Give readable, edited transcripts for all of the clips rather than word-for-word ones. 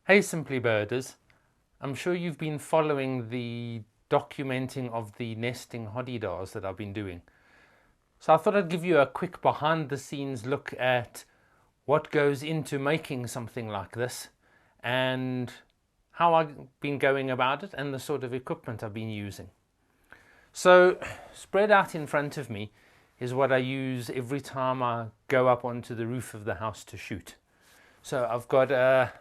Hey Simply Birders, I'm sure you've been following the documenting of the nesting Hadedas that I've been doing. So I thought I'd give you a quick behind the scenes look at what goes into making something like this and how I've been going about it and the sort of equipment I've been using. So spread out in front of me is what I use every time I go up onto the roof of the house to shoot. So I've got a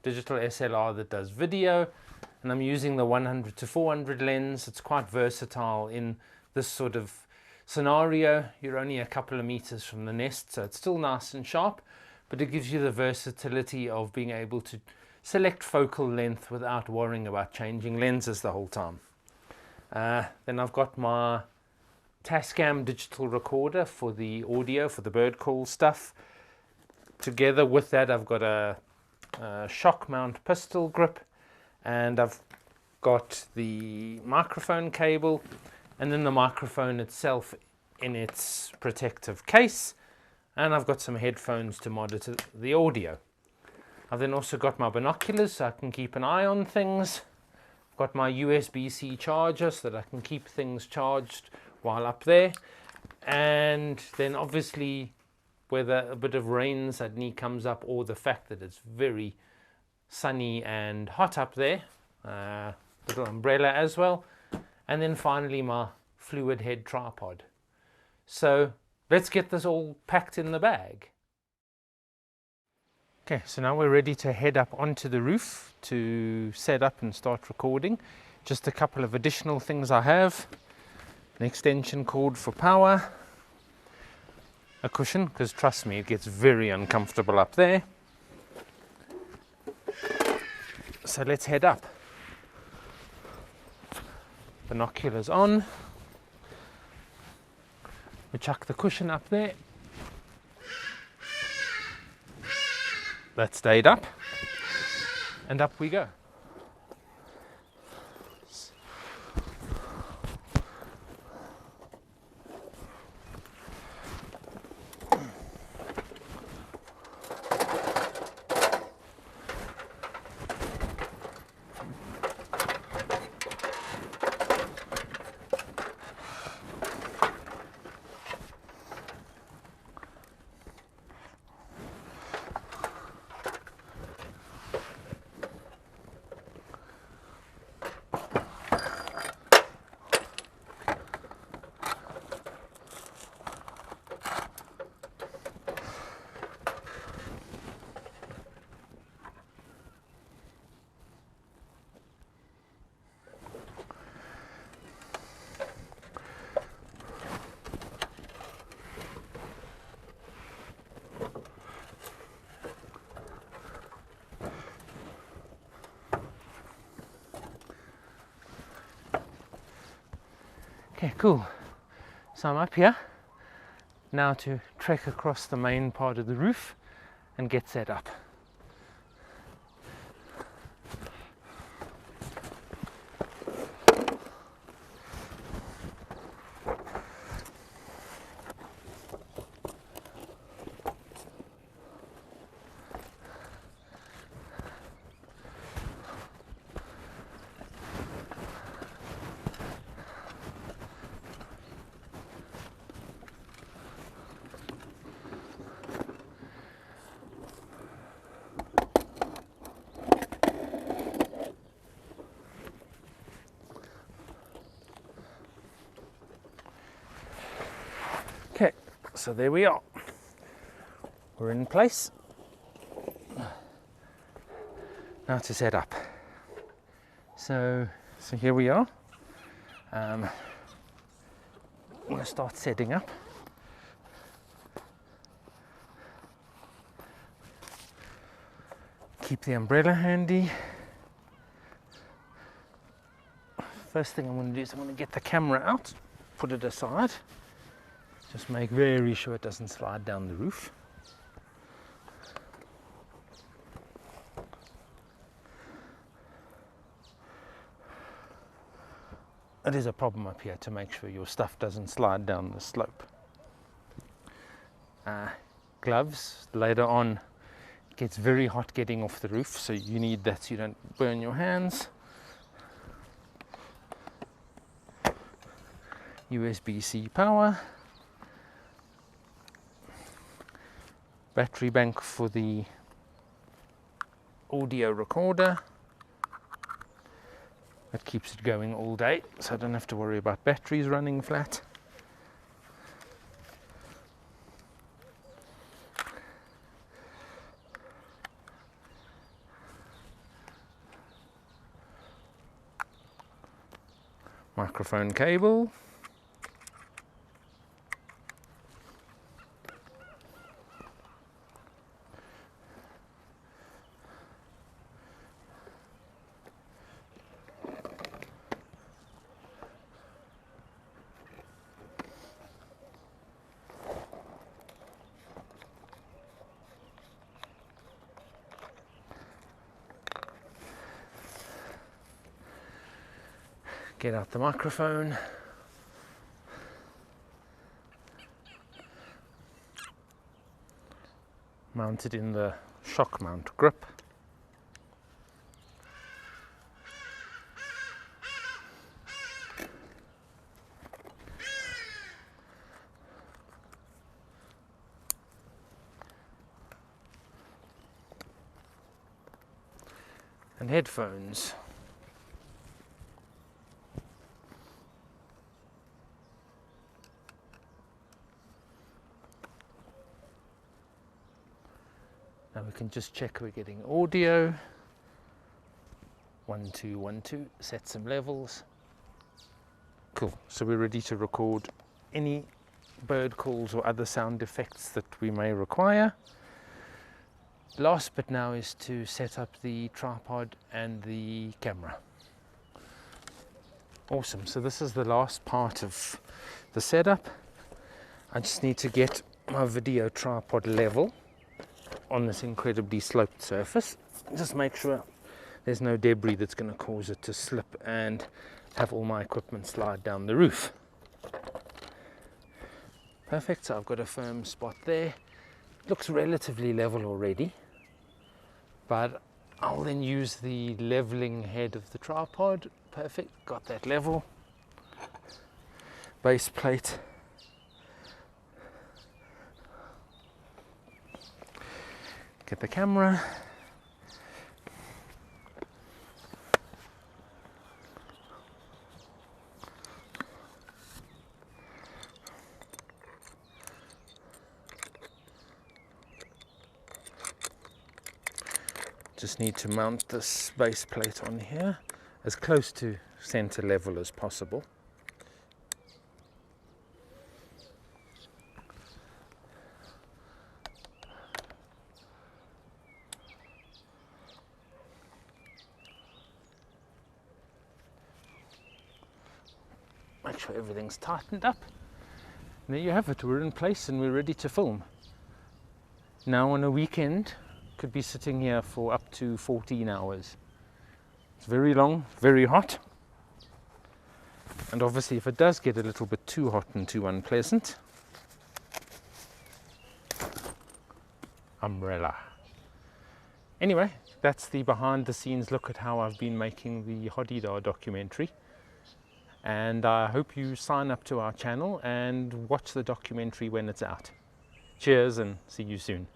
digital SLR that does video, and I'm using the 100 to 400 lens. It's quite versatile in this sort of scenario. You're only a couple of meters from the nest, so it's still nice and sharp, but it gives you the versatility of being able to select focal length without worrying about changing lenses the whole time. Then I've got my Tascam digital recorder for the audio, for the bird call stuff. Together with that, I've got a shock mount pistol grip, and I've got the microphone cable, and then the microphone itself in its protective case, and I've got some headphones to monitor the audio. I've then also got my binoculars so I can keep an eye on things. I've got my USB-C charger so that I can keep things charged while up there, and then obviously whether a bit of rain suddenly comes up or the fact that it's very sunny and hot up there, little umbrella as well, and then finally my fluid head tripod. So let's get this all packed in the bag. Okay, so now we're ready to head up onto the roof to set up and start recording. Just a couple of additional things I have: an extension cord for power, a cushion, because trust me, it gets very uncomfortable up there. So let's head up. Binoculars on. We chuck the cushion up there. That stayed up. And up we go. Okay, cool. So I'm up here now to trek across the main part of the roof and get set up. Okay, so there we are. We're in place. Now to set up. So here we are. I'm going to start setting up. Keep the umbrella handy. First thing I'm going to do is I'm going to get the camera out, put it aside. Just make very sure it doesn't slide down the roof. It is a problem up here to make sure your stuff doesn't slide down the slope. Gloves, later on gets very hot getting off the roof, so you need that so you don't burn your hands. USB-C power, battery bank for the audio recorder. That keeps it going all day, so I don't have to worry about batteries running flat. Microphone cable. Get out the microphone. Mount it in the shock mount grip. And headphones. Now we can just check we're getting audio. 1 2 1 2, set some levels. Cool, so we're ready to record any bird calls or other sound effects that we may require. Last bit now is to set up the tripod and the camera. Awesome, so this is the last part of the setup. I just need to get my video tripod level on this incredibly sloped surface. Just make sure there's no debris that's going to cause it to slip and have all my equipment slide down the roof. Perfect, so I've got a firm spot there. Looks relatively level already, but I'll then use the leveling head of the tripod. Perfect, got that level. Base plate. Get the camera. Just need to mount this base plate on here as close to center level as possible. Make sure everything's tightened up. And there you have it, we're in place and we're ready to film. Now on a weekend, could be sitting here for up to 14 hours. It's very long, very hot. And obviously if it does get a little bit too hot and too unpleasant, umbrella. Anyway, that's the behind the scenes look at how I've been making the Hadeda documentary. And I hope you sign up to our channel and watch the documentary when it's out. Cheers and see you soon.